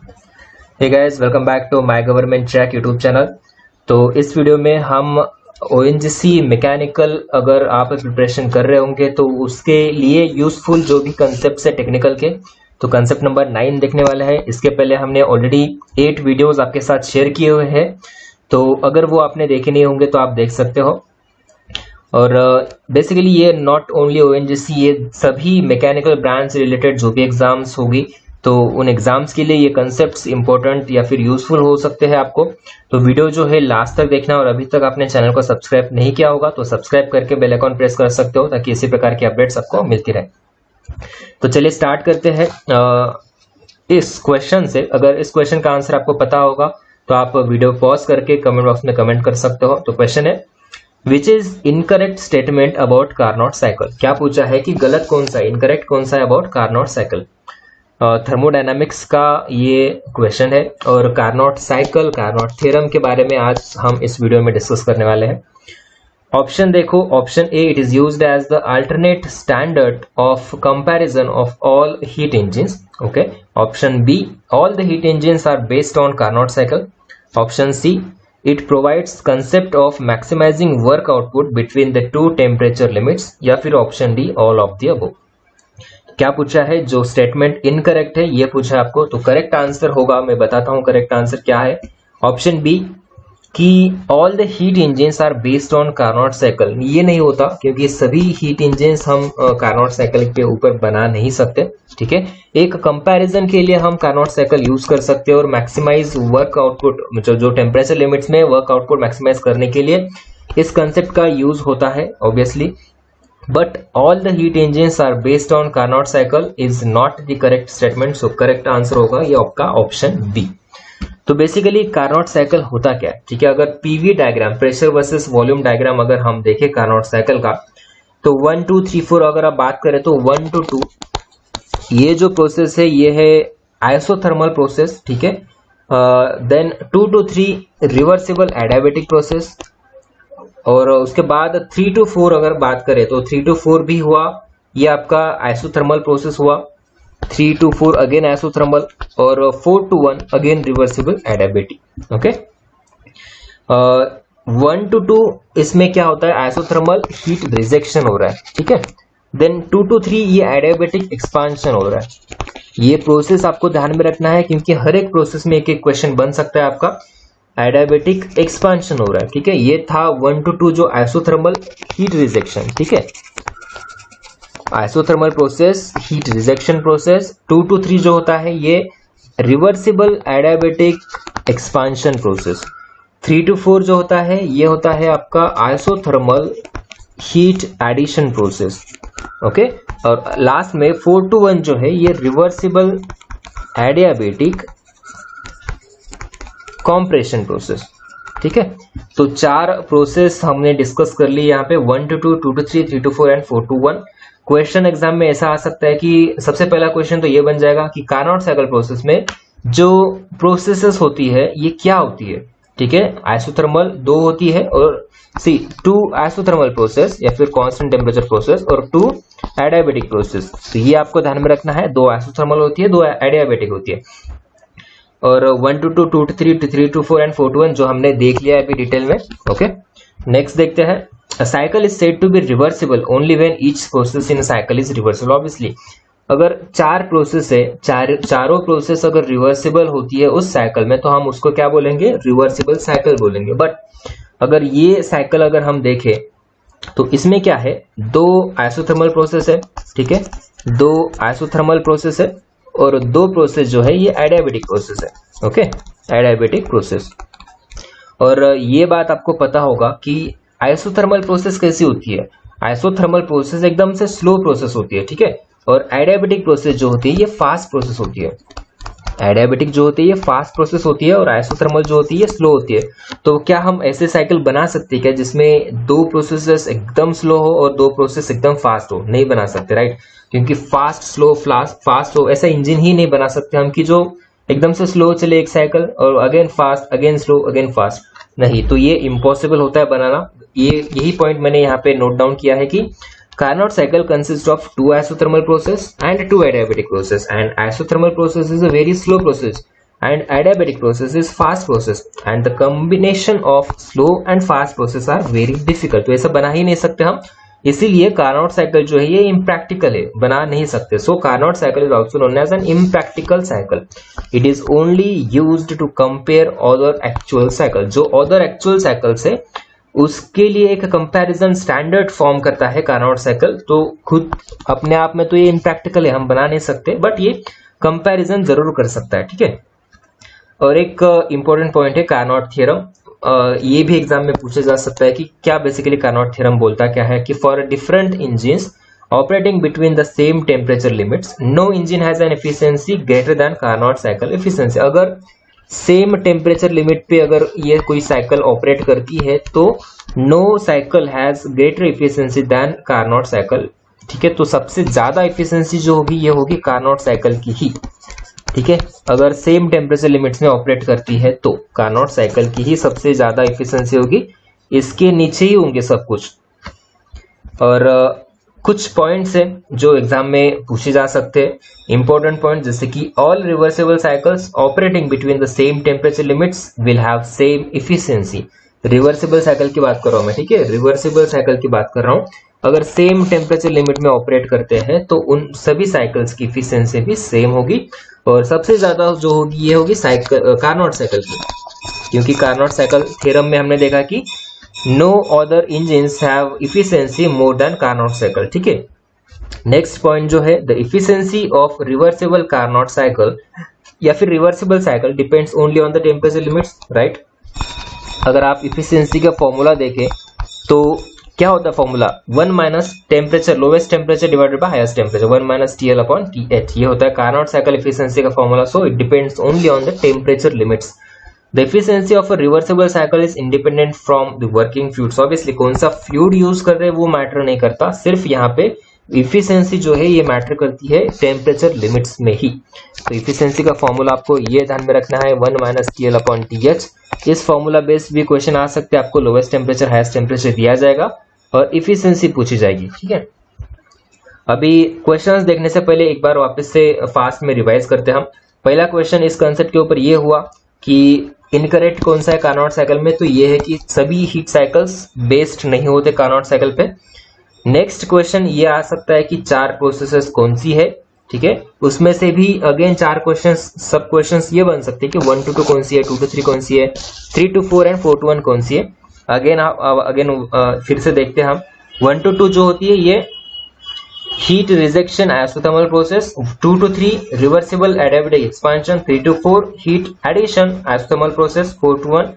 Hey guys, welcome back to my government track YouTube channel. तो इस video में हम ओएनजीसी मैकेनिकल अगर आप प्रिपरेशन कर रहे होंगे तो उसके लिए यूजफुल जो भी कंसेप्ट है टेक्निकल के, तो कंसेप्ट नंबर 9 देखने वाले हैं। इसके पहले हमने ऑलरेडी 8 वीडियोस आपके साथ शेयर किए हुए हैं, तो अगर वो आपने देखे नहीं होंगे तो आप देख सकते हो। और बेसिकली ये नॉट ओनली ओएनजीसी, ये सभी मैकेनिकल ब्रांच से रिलेटेड जो भी एग्जाम्स होगी तो उन एग्जाम्स के लिए ये कंसेप्ट्स इंपॉर्टेंट या फिर यूजफुल हो सकते हैं आपको। तो वीडियो जो है लास्ट तक देखना, और अभी तक आपने चैनल को सब्सक्राइब नहीं किया होगा तो सब्सक्राइब करके बेल आइकन प्रेस कर सकते हो ताकि इसी प्रकार की अपडेट्स आपको मिलती रहे। तो चलिए स्टार्ट करते हैं इस क्वेश्चन से। अगर इस क्वेश्चन का आंसर आपको पता होगा तो आप वीडियो पॉज करके कमेंट बॉक्स में कमेंट कर सकते हो। तो क्वेश्चन है, which is incorrect statement about Carnot cycle. क्या पूछा है कि गलत कौन सा, इनकरेक्ट कौन सा है अबाउट कार्नोट साइकिल। थर्मोडायनामिक्स का ये क्वेश्चन है और कार्नोट साइकिल, कार्नोट थ्योरम के बारे में आज हम इस वीडियो में डिस्कस करने वाले हैं। ऑप्शन देखो, option A, it is used as the alternate standard of comparison of all heat engines. Okay. Option B, all the heat engines are based on Carnot cycle. Option C, it provides concept of maximising work output between the two temperature limits. या फिर option D, all of the above. क्या पूछा है, जो statement incorrect है ये पूछा है आपको। तो करेक्ट आंसर होगा, मैं बताता हूं करेक्ट आंसर क्या है। ऑप्शन बी कि all the heat engines are based on Carnot cycle. ये नहीं होता क्योंकि सभी हीट इंजिन्स हम कार्नोट साइकिल के ऊपर बना नहीं सकते। ठीक है, एक कंपैरिजन के लिए हम कार्नोट साइकिल यूज कर सकते हैं और मैक्सिमाइज वर्क आउटपुट, जो टेम्परेचर लिमिट्स में वर्क आउटपुट मैक्सिमाइज करने के लिए इस कंसेप्ट का यूज होता है obviously. But all the heat engines are based on Carnot cycle is not the correct statement. So correct answer होगा ये आपका ऑप्शन बी। तो बेसिकली कार्नोट साइकिल होता क्या है, ठीक है। अगर PV diagram, pressure versus volume diagram अगर हम देखें कार्नोट साइकिल का, तो 1 2 3 4 अगर आप बात करें तो 1 to 2 ये जो प्रोसेस है ये है आइसोथर्मल प्रोसेस। ठीक है। Then 2 to 3 reversible adiabatic process. और उसके बाद 3 to 4 अगर बात करें तो 3 to 4 भी हुआ, ये आपका आइसोथर्मल प्रोसेस हुआ। 3 to 4 अगेन आइसोथर्मल, और 4 to 1 again reversible adiabatic. Okay. 1 to 2 इसमें क्या होता है, आइसोथर्मल हीट रिजेक्शन हो रहा है। ठीक है। देन 2 to 3 ये एडियाबैटिक एक्सपांशन हो रहा है। ये प्रोसेस आपको ध्यान में रखना है क्योंकि हर एक प्रोसेस में एक एक क्वेश्चन बन सकता है आपका। एडियाबैटिक एक्सपांशन हो रहा है। ठीक है, ये था 1 to 2 जो आइसोथर्मल हीट रिजेक्शन। ठीक है, isothermal process, heat rejection process. 2 to 3 जो होता है ये reversible adiabatic expansion process. 3 to 4 जो होता है ये होता है आपका isothermal heat addition process. Okay. और लास्ट में 4 to 1 जो है ये रिवर्सिबल एडियाबैटिक कॉम्प्रेशन प्रोसेस। ठीक है, तो 4 प्रोसेस हमने डिस्कस कर ली यहाँ पे, 1 to 2, 2 to 3, 3 to 4 and 4 to 1। Question exam में ऐसा आ सकता है कि सबसे पहला क्वेश्चन तो ये बन जाएगा कि कार्नोट साइकिल प्रोसेस में जो प्रोसेसेस होती है ये क्या होती है। ठीक है, आइसोथर्मल 2 होती है, और 2 आइसोथर्मल प्रोसेस या फिर कांस्टेंट टेम्परेचर प्रोसेस, और 2 एडियाबैटिक प्रोसेस। तो ये आपको ध्यान में रखना है, 2 आइसोथर्मल होती है, 2 एडियाबैटिक होती है। और 1 to 2, 2 to 3, 3 to 4 and 4 to 1 जो हमने देख लिया है अभी डिटेल में। ओके, नेक्स्ट देखते हैं। A cycle is said to be reversible only when each process in cycle is reversible. Obviously अगर 4 प्रोसेस है, चारों प्रोसेस अगर रिवर्सिबल होती है उस साइकिल में तो हम उसको क्या बोलेंगे, रिवर्सिबल साइकिल बोलेंगे। बट अगर ये साइकिल अगर हम देखें तो इसमें क्या है, 2 आइसोथर्मल प्रोसेस है। ठीक है, 2 आइसोथर्मल प्रोसेस है और 2 प्रोसेस जो है ये एडियाबैटिक प्रोसेस है। Okay, adiabatic process. और ये बात आपको पता होगा कि आइसोथर्मल प्रोसेस कैसी होती है। आइसोथर्मल प्रोसेस एकदम से स्लो प्रोसेस होती है। ठीक है, और एडियाबैटिक प्रोसेस जो होती है ये फास्ट प्रोसेस होती है। एडियाबैटिक जो होती है ये फास्ट प्रोसेस होती है और आइसोथर्मल जो होती है ये स्लो होती है। तो क्या हम ऐसे साइकिल बना सकते हैं क्या जिसमें 2 प्रोसेस एकदम स्लो हो और 2 प्रोसेस एकदम फास्ट हो? नहीं बना सकते, राइट। क्योंकि फास्ट स्लो फास्ट स्लो ऐसा इंजन ही नहीं बना सकते हम कि जो एकदम से स्लो चले एक साइकिल और again fast, again slow, again fast. नहीं, तो ये इम्पॉसिबल होता है बनाना। यही पॉइंट मैंने यहाँ पे नोट डाउन किया है कि Carnot cycle consists of 2 isothermal process and 2 adiabatic process, and isothermal process is a very slow process and adiabatic process is fast process and the combination of slow and fast process are very difficult. तो ऐसा बना ही नहीं सकते हम, इसीलिए Carnot cycle जो है ये इम्प्रैक्टिकल है, बना नहीं सकते. So Carnot cycle is also known as an impractical cycle. It is only used to compare other actual cycle. जो अदर एक्चुअल साइकिल्स है उसके लिए एक कंपैरिजन स्टैंडर्ड फॉर्म करता है कार्नोट साइकिल. तो खुद अपने आप में तो ये इम्प्रैक्टिकल है, हम बना नहीं सकते, बट ये कंपैरिजन जरूर कर सकता है. ठीक है. और एक इंपॉर्टेंट पॉइंट है कार्नोट थ्योरम. ये भी एग्जाम में पूछा जा सकता है कि क्या बेसिकली कार्नोट थ्योरम बोलता क्या है कि for different engines operating between the same temperature limits no engine has an efficiency greater than Carnot cycle efficiency. अगर सेम टेम्परेचर लिमिट पे अगर ये कोई साइकिल ऑपरेट करती है तो no cycle has greater efficiency than Carnot cycle. ठीक है. तो सबसे ज्यादा एफिशिएंसी जो होगी ये होगी कार्नोट साइकिल की ही. ठीक है. अगर सेम टेम्परेचर लिमिट्स में ऑपरेट करती है तो कार्नोट साइकिल की ही सबसे ज्यादा एफिशिएंसी होगी, इसके नीचे ही होंगे सब कुछ. और कुछ पॉइंट्स है जो एग्जाम में पूछे जा सकते हैं, इंपॉर्टेंट पॉइंट, जैसे कि all reversible cycles operating between the same temperature limits will have same efficiency. Reversible cycle की बात कर रहा हूं मैं. ठीक है. रिवर्सिबल साइकिल की बात कर रहा हूं. अगर सेम टेम्परेचर लिमिट में ऑपरेट करते हैं तो उन सभी साइकिल्स की एफिशिएंसी भी सेम होगी, और सबसे ज्यादा जो होगी ये होगी कार्नोट साइकिल की, क्योंकि कार्नोट साइकिल थ्योरम में हमने देखा कि no other engines have efficiency more than Carnot cycle. ठीक है. नेक्स्ट पॉइंट जो है the efficiency of reversible Carnot cycle या फिर reversible cycle depends only on the temperature limits. Right. अगर आप एफिशिएंसी का फॉर्मूला देखें तो क्या होता है formula, 1 minus temperature lowest temperature divided by highest temperature, 1 minus TL upon TH. ये होता है कार्नोट साइकिल एफिशिएंसी का formula. So it depends only on the temperature limits. The efficiency of a reversible cycle is independent from the working fluid. Obviously कौन सा fluid use कर रहे हैं वो मैटर नहीं करता, सिर्फ यहाँ पे इफिशिएंसी जो है ये मैटर करती है टेम्परेचर लिमिट्स में ही. तो इफिशिएंसी का फॉर्मूला आपको ये ध्यान में रखना है, 1 माइनस टीएल अपॉन टीएच. इस फॉर्मूला बेस्ड भी क्वेश्चन आ सकते हैं. आपको लोवेस्ट टेम्परेचर हाईएस्ट टेम्परेचर दिया जाएगा और इफिशिएंसी पूछी जाएगी. ठीक है. अभी क्वेश्चंस देखने से पहले एक बार वापस से फास्ट में रिवाइज करते हैं हम. पहला क्वेश्चन इस कंसेप्ट के ऊपर ये हुआ कि इनकरेक्ट कौन सा है कार्नोट साइकिल में, तो ये है कि सभी हीट साइकिल्स बेस्ड नहीं होते कार्नोट साइकिल पे. नेक्स्ट क्वेश्चन ये आ सकता है कि 4 प्रोसेसेस कौन सी है. ठीक है. उसमें से भी अगेन 4 क्वेश्चंस, सब क्वेश्चंस ये बन सकते हैं कि 1 to 2 कौन सी है, 2 to 3 कौन सी है, 3 to 4 एंड 4 to 1 कौन सी है. अगेन फिर से देखते हैं हम. 1 to 2 जो होती है ये heat rejection isothermal process, 2 to 3 reversible adiabatic expansion, 3 to 4 heat addition isothermal process, 4 to 1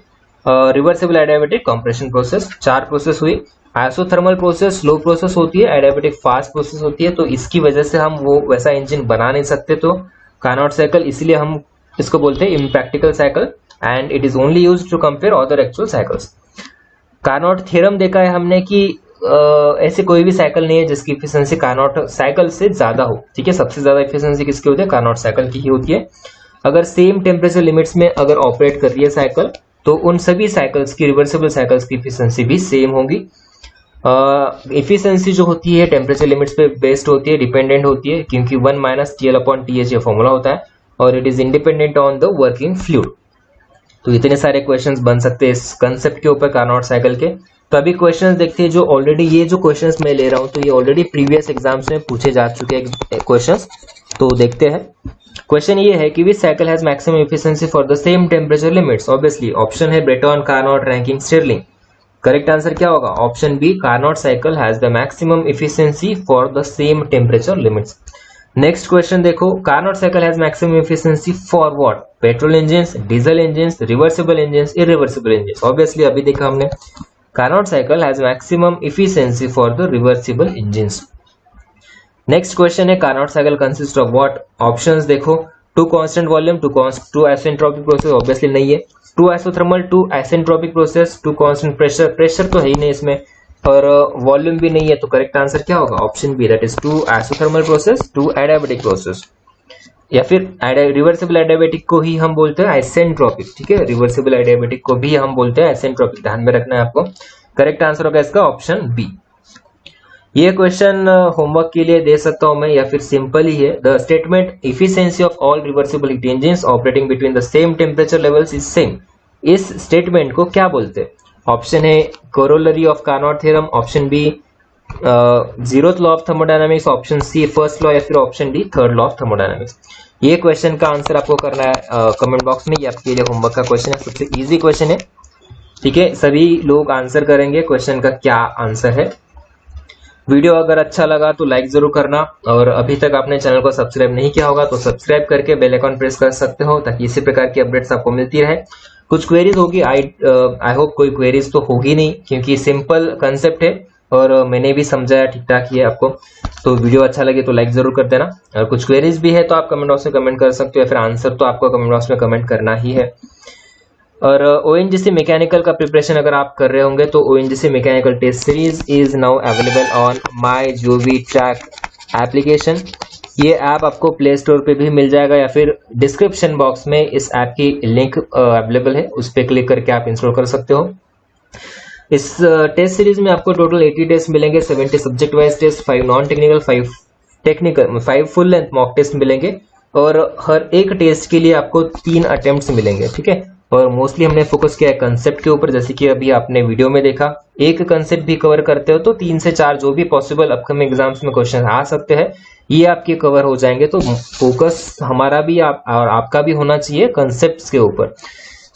reversible adiabatic compression process. 4 process हुई. आइसोथर्मल प्रोसेस स्लो प्रोसेस होती है, एडियाबैटिक फास्ट प्रोसेस होती है. तो इसकी वजह से हम वो वैसा इंजन बना नहीं सकते तो कार्नोट साइकिल, इसलिए हम इसको बोलते हैं impractical cycle and it is only used to compare other actual cycles. Carnot theorem देखा है हमने कि ऐसे कोई भी साइकिल नहीं है जिसकी एफिशिएंसी कार्नोट साइकिल से ज्यादा हो. ठीक है. सबसे ज्यादा एफिशिएंसी किसकी होती है, कार्नोट साइकिल की ही होती है. अगर सेम टेम्परेचर लिमिट्स में अगर ऑपरेट कर रही है साइकिल तो उन सभी साइकिल्स की, रिवर्सिबल साइकिल्स की एफिशिएंसी भी सेम होगी. एफिशिएंसी जो होती है टेम्परेचर लिमिट्स पे बेस्ड होती है, डिपेंडेंट होती है, क्योंकि 1 माइनस टीएल अपॉन टीएच ये फॉर्मूला होता है, और it is independent on the working fluid. तो इतने सारे क्वेश्चंस बन सकते हैं इस कंसेप्ट के ऊपर कार्नोट साइकिल के. तो अभी क्वेश्चंस देखते हैं जो ऑलरेडी, ये जो क्वेश्चंस मैं ले रहा हूं तो ये ऑलरेडी प्रीवियस एग्जाम्स में पूछे जा चुके हैं क्वेश्चंस. तो देखते हैं. क्वेश्चन ये है कि which cycle has maximum efficiency for the same temperature limits. Obviously option है Brayton, Carnot, Rankine, Stirling. Correct answer क्या होगा, option B, Carnot cycle has the maximum efficiency for the same temperature limits. Next question देखो, Carnot cycle has maximum efficiency for what, petrol engines, diesel engines, reversible engines, irreversible engines. Obviously अभी देखा हमने Carnot cycle has maximum efficiency for the reversible engines. Next question है Carnot cycle consist of what. Options देखो, 2 constant volume, 2 isentropic process, obviously नहीं है. 2 isothermal, 2 isentropic process, 2 constant pressure, pressure तो है ही नहीं इसमें, और वॉल्यूम भी नहीं है. तो करेक्ट आंसर क्या होगा, option B, that is 2 isothermal process, 2 adiabatic process. या फिर रिवर्सिबल एडियाबैटिक को ही हम बोलते हैं आइसेंट्रोपिक. ठीक है. रिवर्सिबल एडियाबैटिक को भी हम बोलते हैं आइसेंट्रोपिक, ध्यान में रखना है आपको. करेक्ट आंसर होगा इसका ऑप्शन बी. ये क्वेश्चन होमवर्क के लिए दे सकता हूं मैं, या फिर सिंपल ही है। The statement efficiency of all reversible heat engines operating between the same temperature levels is same, इस स्टेटमेंट को क्या बोलते हैं? ऑप्शन है corollary of Carnot theorem, option B zeroth law of thermodynamics, option C first law, या फिर option D third law of thermodynamics. ये question का आंसर आपको करना है कमेंट बॉक्स में। ये आपके लिए होमवर्क का क्वेश्चन है, सबसे इजी क्वेश्चन है, ठीक है। सभी लोग आंसर करेंगे क्वेश्चन का क्या आंसर है। वीडियो अगर अच्छा लगा तो लाइक जरूर करना, और अभी तक आपने चैनल को सब्सक्राइब नहीं किया होगा तो सब्सक्राइब करके बेल आइकन प्रेस कर सकते हो, ताकि इसी प्रकार की अपडेट्स आपको मिलती रहे। कुछ क्वेरीज होगी, आई होप कोई क्वेरीज तो होगी नहीं, क्योंकि सिंपल कंसेप्ट है और मैंने भी समझाया ठीक ठाक ही है आपको। तो वीडियो अच्छा लगे तो लाइक जरूर कर देना, और कुछ क्वेरीज भी है तो आप कमेंट बॉक्स में कमेंट कर सकते हो, या फिर आंसर तो आपको कमेंट बॉक्स में कमेंट करना ही है। और ONGC मैकेनिकल का प्रिपरेशन अगर आप कर रहे होंगे तो ONGC mechanical test series is now available on MyGOV track application. ये ऐप आपको प्ले स्टोर पे भी मिल जाएगा, या फिर डिस्क्रिप्शन बॉक्स में इस ऐप की लिंक अवेलेबल है, उस पर क्लिक करके आप इंस्टॉल कर सकते हो। इस टेस्ट सीरीज में आपको टोटल 80 टेस्ट मिलेंगे, 70 subject wise test, 5 non technical, 5 technical, 5 full length mock test मिलेंगे, और हर एक टेस्ट के लिए आपको 3 अटेम्प्ट्स मिलेंगे, ठीक है। और मोस्टली हमने फोकस किया है कंसेप्ट के ऊपर, जैसे कि अभी आपने वीडियो में देखा। एक कंसेप्ट भी कवर करते हो तो 3 से 4 जो भी पॉसिबल अपकमिंग एग्जाम्स में क्वेश्चन आ सकते हैं, ये आपके कवर हो जाएंगे। तो फोकस हमारा भी और आपका भी होना चाहिए कंसेप्ट्स के ऊपर,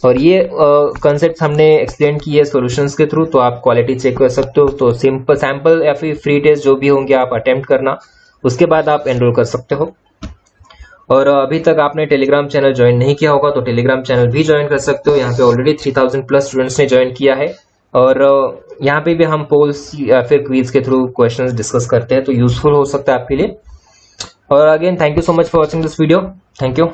और ये कंसेप्ट हमने एक्सप्लेन किए सॉल्यूशंस के थ्रू, तो आप क्वालिटी चेक कर सकते हो। तो सिंपल सैंपल या फिर फ्री टेस्ट जो भी होंगे आप अटेम्प्ट करना, उसके बाद आप एनरोल कर सकते हो। और अभी तक आपने टेलीग्राम चैनल ज्वाइन नहीं किया होगा तो टेलीग्राम चैनल भी ज्वाइन कर सकते हो। यहाँ पे ऑलरेडी 3000 प्लस स्टूडेंट्स ने ज्वाइन किया है, और यहाँ पे भी हम पोल्स या फिर क्विज के थ्रू क्वेश्चंस डिस्कस करते हैं, तो यूजफुल हो सकता है आपके लिए। और again thank you so much for watching this video, thank you.